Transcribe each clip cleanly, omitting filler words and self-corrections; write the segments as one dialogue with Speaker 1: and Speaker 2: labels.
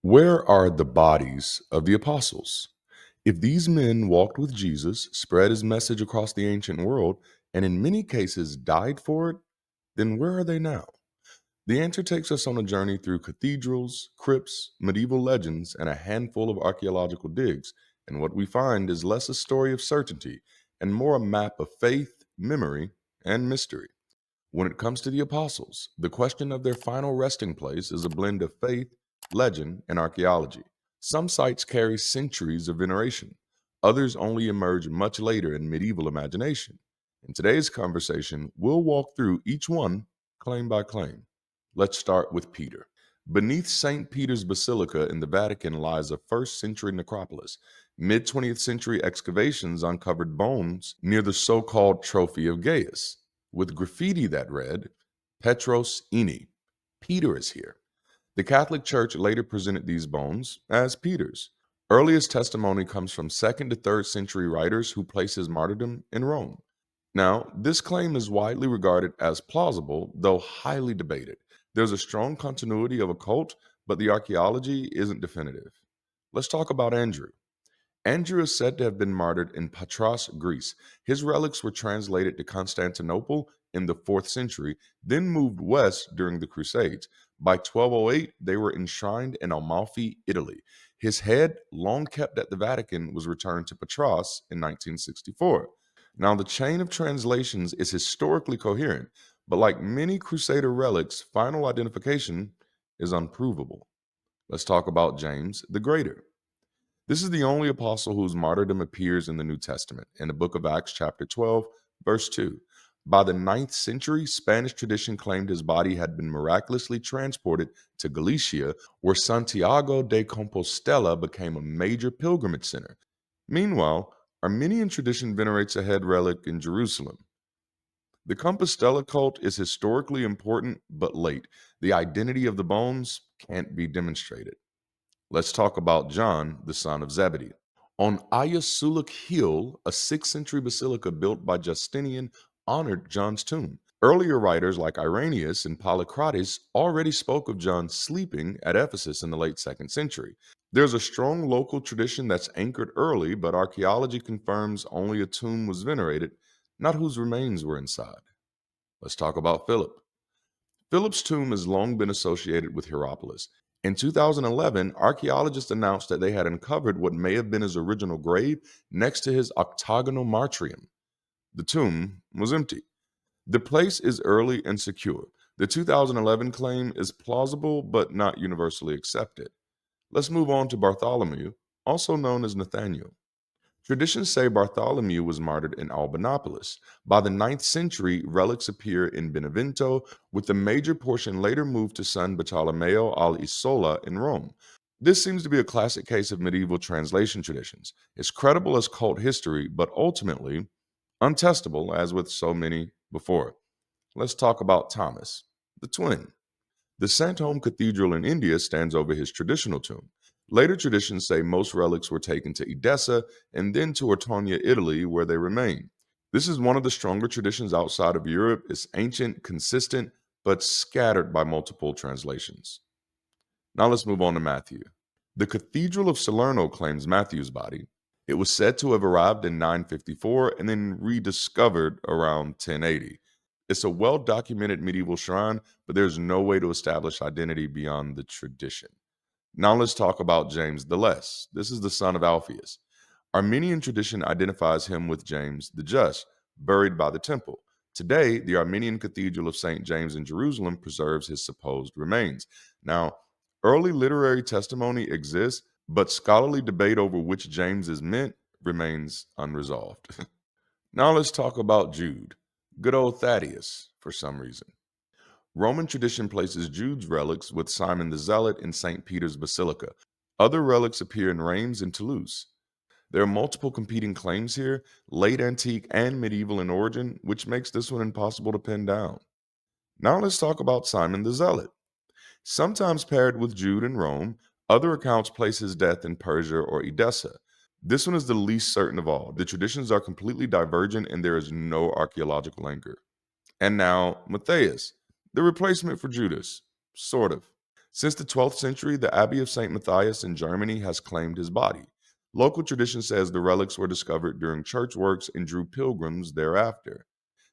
Speaker 1: Where are the bodies of the apostles? If these men walked with Jesus, spread his message across the ancient world, and in many cases died for it, then where are they now? The answer takes us on a journey through cathedrals, crypts, medieval legends, and a handful of archaeological digs. And what we find is less a story of certainty and more a map of faith, memory, and mystery. When it comes to the apostles, the question of their final resting place is a blend of faith, legend, and archaeology. Some sites carry centuries of veneration, others only emerge much later in medieval imagination. In today's conversation, we'll walk through each one claim by claim. Let's start with Peter. Beneath St. Peter's Basilica in the Vatican lies a first century necropolis. Mid 20th century excavations uncovered bones near the so called Trophy of Gaius, with graffiti that read, Petros Ini, Peter is here. The Catholic Church later presented these bones as Peter's. Earliest testimony comes from 2nd to 3rd century writers who place his martyrdom in Rome. Now, this claim is widely regarded as plausible, though highly debated. There's a strong continuity of a cult, but the archaeology isn't definitive. Let's talk about Andrew. Andrew is said to have been martyred in Patras, Greece. His relics were translated to Constantinople in the 4th century, then moved west during the Crusades. By 1208, they were enshrined in Amalfi, Italy. His head, long kept at the Vatican, was returned to Patras in 1964. Now, the chain of translations is historically coherent, but like many Crusader relics, final identification is unprovable. Let's talk about James the Greater. This is the only apostle whose martyrdom appears in the New Testament, in the book of Acts, chapter 12, verse 2. By the 9th century, Spanish tradition claimed his body had been miraculously transported to Galicia, where Santiago de Compostela became a major pilgrimage center. Meanwhile, Armenian tradition venerates a head relic in Jerusalem. The Compostela cult is historically important but late. The identity of the bones can't be demonstrated. Let's talk about John, the son of Zebedee. On Ayasuluk Hill, a 6th century basilica built by Justinian honored John's tomb. Earlier writers like Irenaeus and Polycrates already spoke of John sleeping at Ephesus in the late 2nd century. There's a strong local tradition that's anchored early, but archaeology confirms only a tomb was venerated, not whose remains were inside. Let's talk about Philip. Philip's tomb has long been associated with Hierapolis. In 2011, archaeologists announced that they had uncovered what may have been his original grave next to his octagonal martyrium. The tomb was empty. The place is early and secure. The 2011 claim is plausible but not universally accepted. Let's move on to Bartholomew, also known as Nathaniel. Traditions say Bartholomew was martyred in Albanopolis. By the 9th century, relics appear in Benevento, with the major portion later moved to San Bartolomeo all'Isola in Rome. This seems to be a classic case of medieval translation traditions. It's credible as cult history, but ultimately untestable, as with so many before. Let's talk about Thomas, the twin. The St. Home Cathedral in India stands over his traditional tomb. Later traditions say most relics were taken to Edessa and then to Ortonia, Italy, where they remain. This is one of the stronger traditions outside of Europe. It's ancient, consistent, but scattered by multiple translations. Now let's move on to Matthew. The Cathedral of Salerno claims Matthew's body. It was said to have arrived in 954 and then rediscovered around 1080. It's a well documented medieval shrine, but there's no way to establish identity beyond the tradition. Now let's talk about James the Less. This is the son of Alphaeus. Armenian tradition identifies him with James the Just, buried by the temple. Today, the Armenian Cathedral of St. James in Jerusalem preserves his supposed remains. Now, early literary testimony exists, but scholarly debate over which James is meant remains unresolved. Now let's talk about Jude, good old Thaddeus, for some reason. Roman tradition places Jude's relics with Simon the Zealot in St. Peter's Basilica. Other relics appear in Reims and Toulouse. There are multiple competing claims here, late antique and medieval in origin, which makes this one impossible to pin down. Now let's talk about Simon the Zealot. Sometimes paired with Jude in Rome, other accounts place his death in Persia or Edessa. This one is the least certain of all. The traditions are completely divergent and there is no archaeological anchor. And now, Matthias, the replacement for Judas, sort of. Since the 12th century, the Abbey of St. Matthias in Germany has claimed his body. Local tradition says the relics were discovered during church works and drew pilgrims thereafter.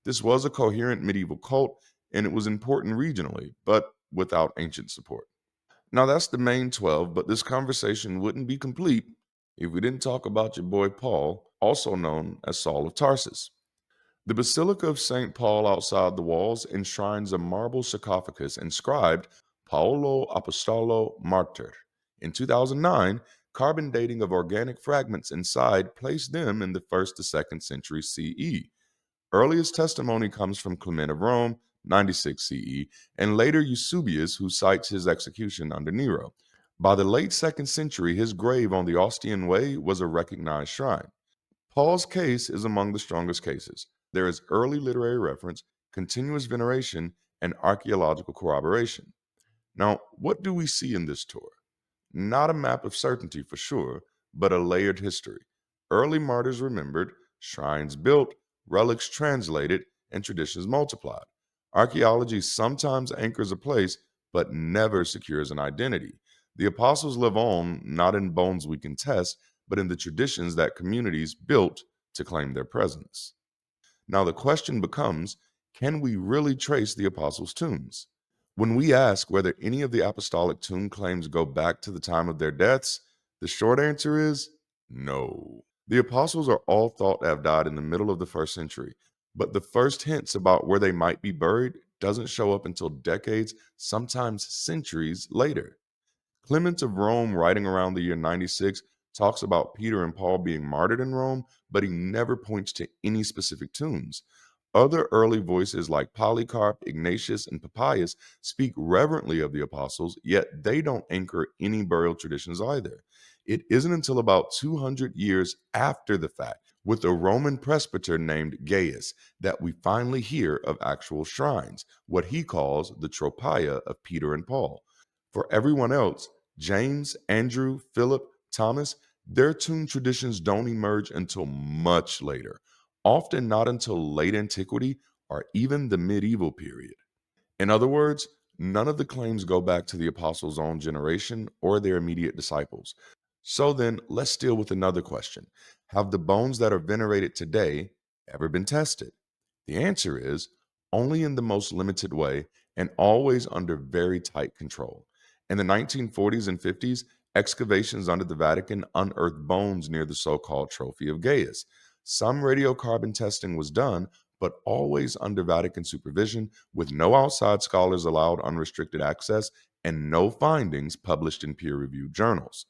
Speaker 1: This was a coherent medieval cult, and it was important regionally, but without ancient support. Now, that's the main 12, but this conversation wouldn't be complete if we didn't talk about your boy Paul, also known as Saul of Tarsus. The Basilica of St. Paul outside the walls enshrines a marble sarcophagus inscribed Paolo Apostolo Martyr. In 2009, carbon dating of organic fragments inside placed them in the 1st to 2nd century CE. Earliest testimony comes from Clement of Rome, 96 CE, and later Eusebius, who cites his execution under Nero. By the late 2nd century, his grave on the Ostian Way was a recognized shrine. Paul's case is among the strongest cases. There is early literary reference, continuous veneration, and archaeological corroboration. Now, what do we see in this tour? Not a map of certainty for sure, but a layered history. Early martyrs remembered, shrines built, relics translated, and traditions multiplied. Archaeology sometimes anchors a place, but never secures an identity. The apostles live on not in bones we can test, but in the traditions that communities built to claim their presence. Now, the question becomes, can we really trace the apostles' tombs? When we ask whether any of the apostolic tomb claims go back to the time of their deaths, the short answer is no. The apostles are all thought to have died in the middle of the 1st century, but the first hints about where they might be buried doesn't show up until decades, sometimes centuries later. Clement of Rome, writing around the year 96, talks about Peter and Paul being martyred in Rome, but he never points to any specific tombs. Other early voices like Polycarp, Ignatius, and Papias speak reverently of the apostles, yet they don't anchor any burial traditions either. It isn't until about 200 years after the fact, with a Roman presbyter named Gaius, that we finally hear of actual shrines, what he calls the tropia of Peter and Paul. For everyone else, James, Andrew, Philip, Thomas, their tomb traditions don't emerge until much later, often not until late antiquity or even the medieval period. In other words, none of the claims go back to the apostles' own generation or their immediate disciples. So then, let's deal with another question. Have the bones that are venerated today ever been tested? The answer is only in the most limited way and always under very tight control. In the 1940s and 50s, excavations under the Vatican unearthed bones near the so called Trophy of Gaius. Some radiocarbon testing was done, but always under Vatican supervision, with no outside scholars allowed unrestricted access and no findings published in peer reviewed journals.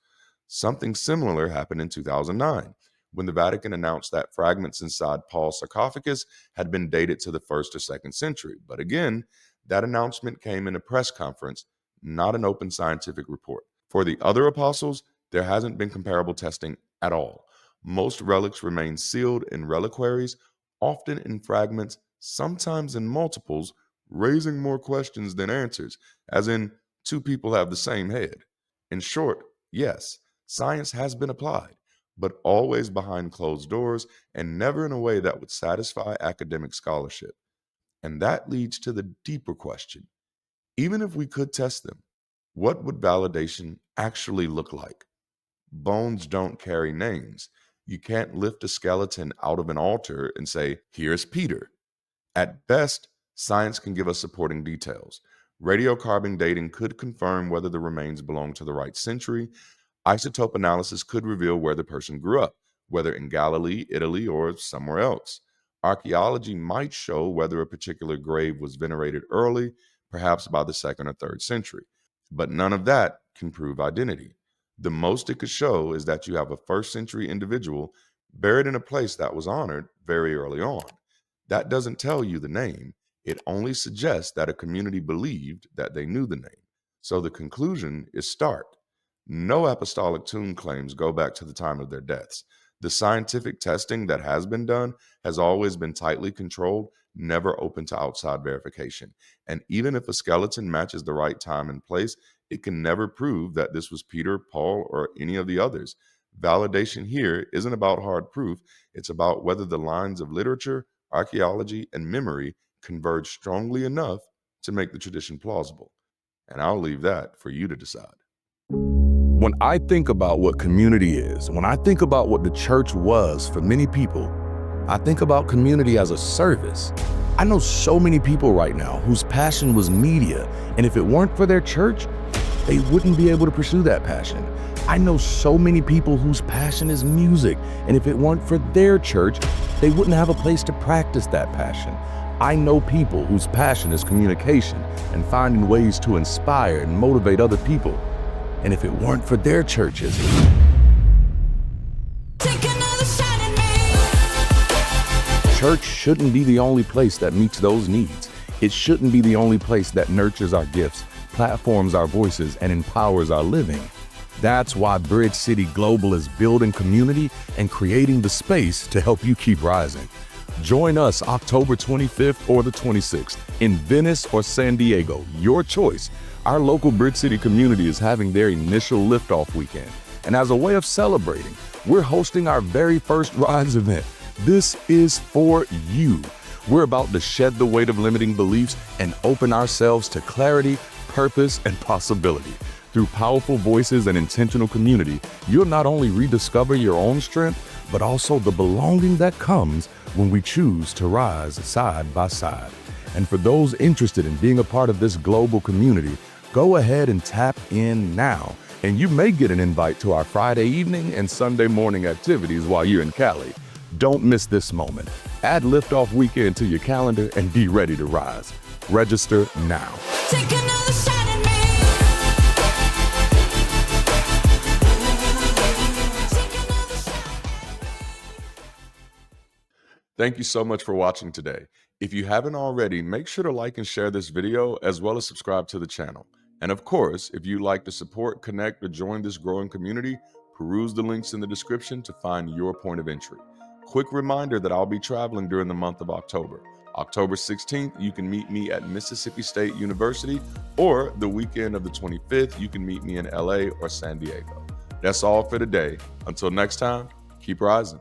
Speaker 1: Something similar happened in 2009 when the Vatican announced that fragments inside Paul's sarcophagus had been dated to the 1st or 2nd century. But again, that announcement came in a press conference, not an open scientific report. For the other apostles, there hasn't been comparable testing at all. Most relics remain sealed in reliquaries, often in fragments, sometimes in multiples, raising more questions than answers, as in, two people have the same head. In short, yes, science has been applied, but always behind closed doors and never in a way that would satisfy academic scholarship. And that leads to the deeper question. Even if we could test them, what would validation actually look like? Bones don't carry names. You can't lift a skeleton out of an altar and say, here's Peter. At best, science can give us supporting details. Radiocarbon dating could confirm whether the remains belong to the right century. Isotope analysis could reveal where the person grew up, whether in Galilee, Italy, or somewhere else. Archaeology might show whether a particular grave was venerated early, perhaps by the 2nd or 3rd century. But none of that can prove identity. The most it could show is that you have a 1st century individual buried in a place that was honored very early on. That doesn't tell you the name, it only suggests that a community believed that they knew the name. So the conclusion is stark. No apostolic tomb claims go back to the time of their deaths. The scientific testing that has been done has always been tightly controlled, never open to outside verification. And even if a skeleton matches the right time and place, it can never prove that this was Peter, Paul, or any of the others. Validation here isn't about hard proof, it's about whether the lines of literature, archaeology, and memory converge strongly enough to make the tradition plausible. And I'll leave that for you to decide.
Speaker 2: When I think about what community is, when I think about what the church was for many people, I think about community as a service. I know so many people right now whose passion was media, and if it weren't for their church, they wouldn't be able to pursue that passion. I know so many people whose passion is music, and if it weren't for their church, they wouldn't have a place to practice that passion. I know people whose passion is communication and finding ways to inspire and motivate other people. And if it weren't for their churches, church shouldn't be the only place that meets those needs. It shouldn't be the only place that nurtures our gifts, platforms our voices, and empowers our living. That's why Bridge City Global is building community and creating the space to help you keep rising. Join us October 25th or the 26th in Venice or San Diego, your choice. Our local Bridge City community is having their initial liftoff weekend. And as a way of celebrating, we're hosting our very first Rise event. This is for you. We're about to shed the weight of limiting beliefs and open ourselves to clarity, purpose, and possibility. Through powerful voices and intentional community, you'll not only rediscover your own strength, but also the belonging that comes when we choose to rise side by side. And for those interested in being a part of this global community, go ahead and tap in now, and you may get an invite to our Friday evening and Sunday morning activities while you're in Cali. Don't miss this moment. Add Liftoff Weekend to your calendar and be ready to rise. Register now.
Speaker 3: Take another shot at me. Take another shot.
Speaker 1: Thank you so much for watching today. If you haven't already, make sure to like and share this video as well as subscribe to the channel. And of course, if you'd like to support, connect, or join this growing community, peruse the links in the description to find your point of entry. Quick reminder that I'll be traveling during the month of October. October 16th, you can meet me at Mississippi State University, or the weekend of the 25th, you can meet me in LA or San Diego. That's all for today. Until next time, keep rising.